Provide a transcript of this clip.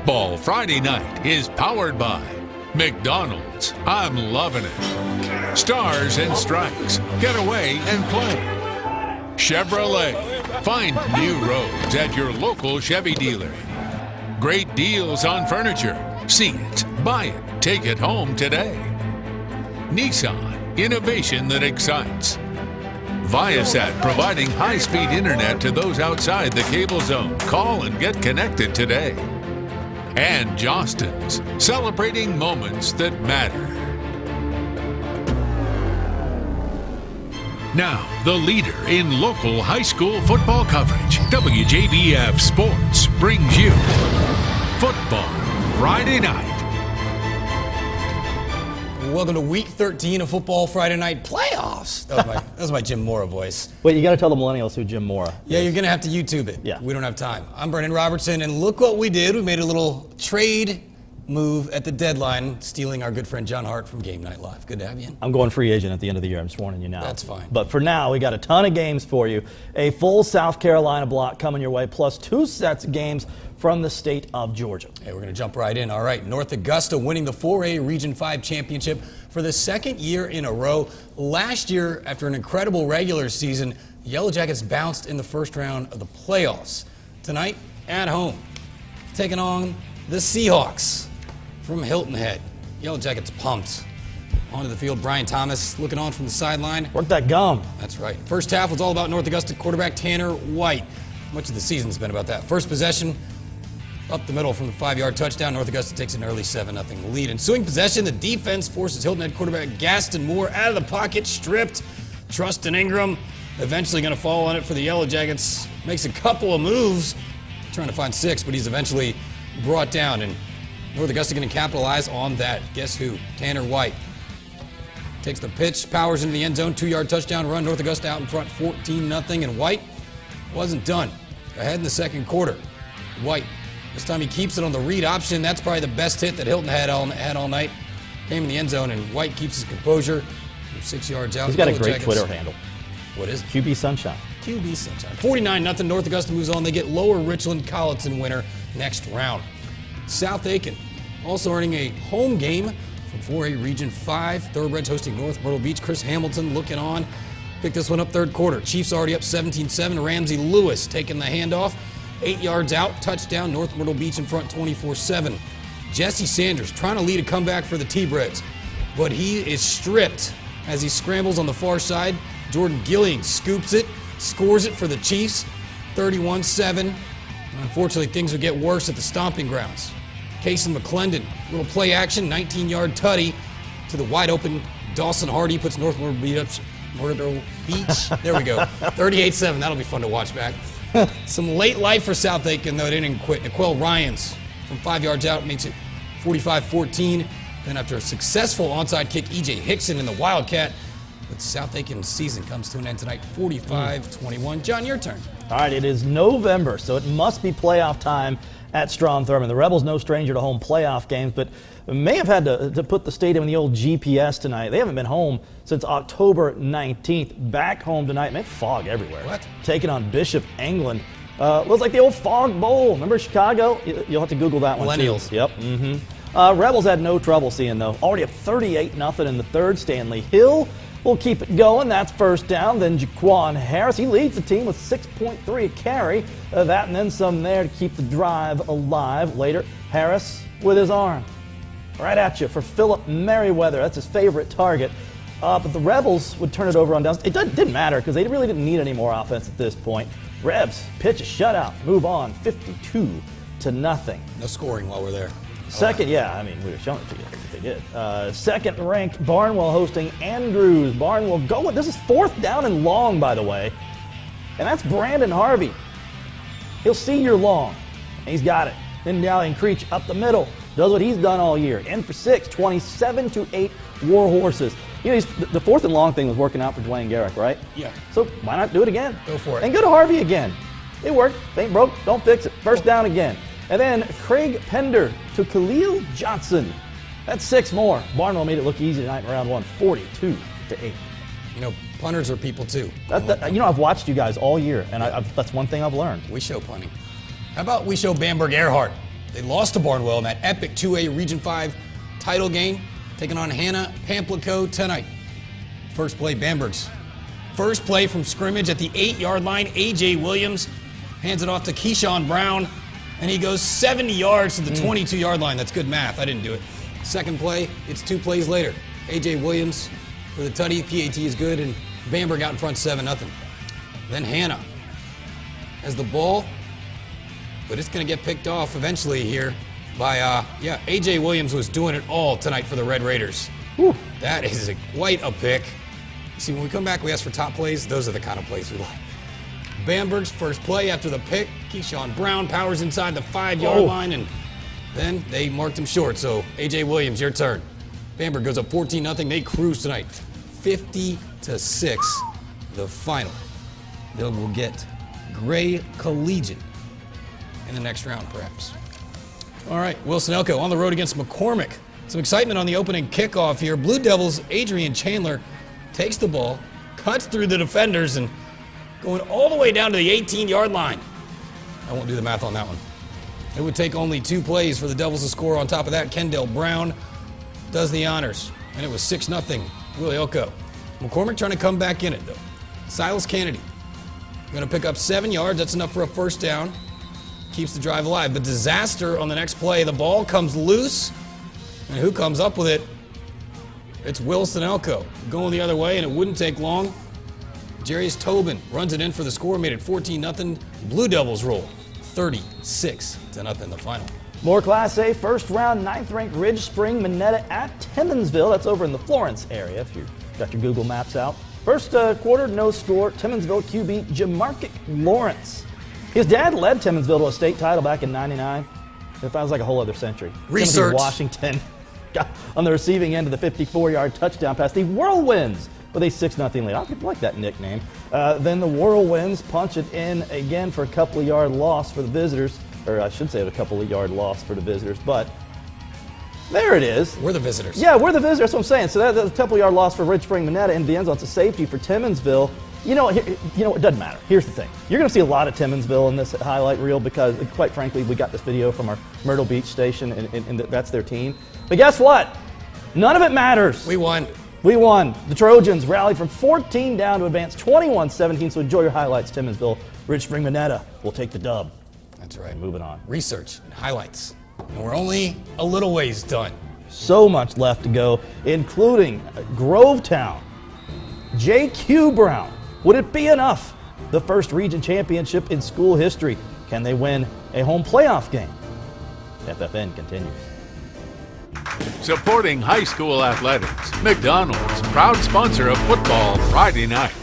Football Friday Night is powered by McDonald's. I'm loving it. Stars and Stripes. Get away and play. Chevrolet. Find new roads at your local Chevy dealer. Great deals on furniture. See it, buy it, take it home today. Nissan. Innovation that excites. Viasat, providing high-speed internet to those outside the cable zone. Call and get connected today. And Jostens, celebrating moments that matter. Now, the leader in local high school football coverage, WJBF Sports brings you Football Friday Night. Welcome to Week 13 of Football Friday Night Playoffs. That was my Jim Mora voice. Wait, you got to tell the millennials who Jim Mora is. Yeah, you're going to have to YouTube it. Yeah. We don't have time. I'm Brennan Robertson, and look what we did. We made a little trade move at the deadline, stealing our good friend John Hart from Game Night Live. Good to have you in. I'm going free agent at the end of the year. I'm just warning you now. That's fine. But for now, we got a ton of games for you. A full South Carolina block coming your way, plus 2 sets of games from the state of Georgia. Hey, we're going to jump right in. All right, North Augusta winning the 4A Region 5 championship for the second year in a row. Last year, after an incredible regular season, the Yellow Jackets bounced in the first round of the playoffs. Tonight, at home, taking on the Seahawks from Hilton Head. Yellow Jackets pumped. Onto the field, Brian Thomas looking on from the sideline. Work that gum. That's right. First half was all about North Augusta quarterback Tanner White. Much of the season's been about that. First possession, up the middle from the 5-yard touchdown. North Augusta takes an early 7-0 lead. Ensuing possession, the defense forces Hilton Head quarterback Gaston Moore out of the pocket, stripped. Trustin Ingram eventually going to fall on it for the Yellow Jackets. Makes a couple of moves, trying to find 6, but he's eventually brought down. And North Augusta going to capitalize on that. Guess who? Tanner White. Takes the pitch, powers into the end zone, 2-yard touchdown run. North Augusta out in front, 14-0. And White wasn't done. Ahead in the second quarter. White. This time he keeps it on the read option. That's probably the best hit that Hilton had all night. Came in the end zone, and White keeps his composure. 6 yards out. He's got a great Twitter handle. What is it? QB Sunshine. QB Sunshine. 49-0. North Augusta moves on. They get Lower Richland Colleton winner next round. South Aiken also earning a home game from 4A Region 5. Thoroughbreds hosting North Myrtle Beach. Chris Hamilton looking on. Picked this one up third quarter. Chiefs already up 17-7. Ramsey Lewis taking the handoff. 8 yards out, touchdown, North Myrtle Beach in front 24-7. Jesse Sanders trying to lead a comeback for the T-Breds, but he is stripped as he scrambles on the far side. Jordan Gillian scoops it, scores it for the Chiefs, 31-7. Unfortunately, things would get worse at the stomping grounds. Cason McClendon, little play action, 19-yard tutty to the wide open Dawson Hardy, puts North Myrtle Beach. There we go, 38-7. That'll be fun to watch back. Some late life for South Aiken, though. They didn't quit. Nicole Ryans from 5 yards out makes it 45-14. Then after a successful onside kick, E.J. Hickson in the Wildcat. But South Aiken's season comes to an end tonight, 45-21. John, your turn. All right, it is November, so it must be playoff time at Strom-Thurmond. The Rebels no stranger to home playoff games, but may have had to put the stadium in the old GPS tonight. They haven't been home since October 19th. Back home tonight. Man, fog everywhere. What? Taking on Bishop England. Looks like the old Fog Bowl. Remember Chicago? You'll have to Google that one, Millennials. too. Yep. Rebels had no trouble seeing, though. Already up 38-0 in the third. Stanley Hill will keep it going. That's first down. Then Jaquan Harris. He leads the team with 6.3 a carry. That and then some there to keep the drive alive. Later, Harris with his arm. Right at you for Philip Merriweather. That's his favorite target. But the Rebels would turn it over on downs. It didn't matter because they really didn't need any more offense at this point. Rebs pitch a shutout. Move on 52-0. No scoring while we're there. Second, yeah, I mean, we were showing it to you. They did. Second-ranked Barnwell hosting Andrews. Barnwell going. This is 4th down and long, by the way. And that's Brandon Harvey. He'll see your long. He's got it. Then Dalian Creech up the middle. Does what he's done all year. In for 6, 27-8 War Horses. You know, the 4th and long thing was working out for Dwayne Garrick, right? Yeah. So why not do it again? Go for it. And go to Harvey again. It worked. If it ain't broke, don't fix it. First down again. And then Craig Pender to Khalil Johnson. That's 6 more. Barnwell made it look easy tonight in round 1, 42-8. You know, punters are people too. I've watched you guys all year, and that's one thing I've learned. We show punting. How about we show Bamberg Earhart? They lost to Barnwell in that epic 2A Region 5 title game, taking on Hannah Pamplico tonight. First play, Bamberg's. First play from scrimmage at the 8-yard line. A.J. Williams hands it off to Keyshawn Brown, and he goes 70 yards to the 22-yard line. That's good math. I didn't do it. Second play, it's 2 plays later. A.J. Williams for the tutty. PAT is good, and Bamberg out in front 7-0. Then Hannah has the ball, but it's going to get picked off eventually here by, A.J. Williams was doing it all tonight for the Red Raiders. Whew. That is quite a pick. See, when we come back, we ask for top plays. Those are the kind of plays we like. Bamberg's first play after the pick. Keyshawn Brown powers inside the 5-yard line, and then they marked him short. So, A.J. Williams, your turn. Bamberg goes up 14-0. They cruise tonight. 50-6, the final. They will get Gray Collegiate in the next round, perhaps. All right, Wilson Elko on the road against McCormick. Some excitement on the opening kickoff here. Blue Devils' Adrian Chandler takes the ball, cuts through the defenders, and going all the way down to the 18-yard line. I won't do the math on that one. It would take only 2 plays for the Devils to score. On top of that, Kendall Brown does the honors, and it was 6-0, Willie Elko. McCormick trying to come back in it, though. Silas Kennedy going to pick up 7 yards. That's enough for a first down. Keeps the drive alive. But disaster on the next play. The ball comes loose, and who comes up with it? It's Wilson Elko going the other way, and it wouldn't take long. Jarius Tobin runs it in for the score, made it 14-0. Blue Devils roll 36-0 the final. More Class A first round, 9th-ranked Ridge Spring Minetta at Timmonsville. That's over in the Florence area if you've got your Google Maps out. First quarter, no score. Timmonsville QB Jamarkic Lawrence. His dad led Timmonsville to a state title back in '99. It feels like a whole other century. Research. Washington got on the receiving end of the 54-yard touchdown pass. The Whirlwinds with a 6-0 lead. I like that nickname. Then the Whirlwinds punch it in again for a couple of yard loss for the visitors. Or I should say a couple of yard loss for the visitors, but there it is. We're the visitors. Yeah, we're the visitors. That's what I'm saying. So that's a couple of yard loss for Ridge Spring Minetta in the end zone. It's a safety for Timmonsville. You know, it doesn't matter. Here's the thing. You're going to see a lot of Timmonsville in this highlight reel because, quite frankly, we got this video from our Myrtle Beach station, and that's their team. But guess what? None of it matters. We won. We won. The Trojans rallied from 14 down to advance 21-17. So enjoy your highlights, Timmonsville. Ridge Spring Minetta will take the dub. That's right. And moving on. Research and highlights. And we're only a little ways done. So much left to go, including Grovetown. J.Q. Brown. Would it be enough? The first region championship in school history. Can they win a home playoff game? FFN continues. Supporting high school athletics, McDonald's, proud sponsor of football Friday night.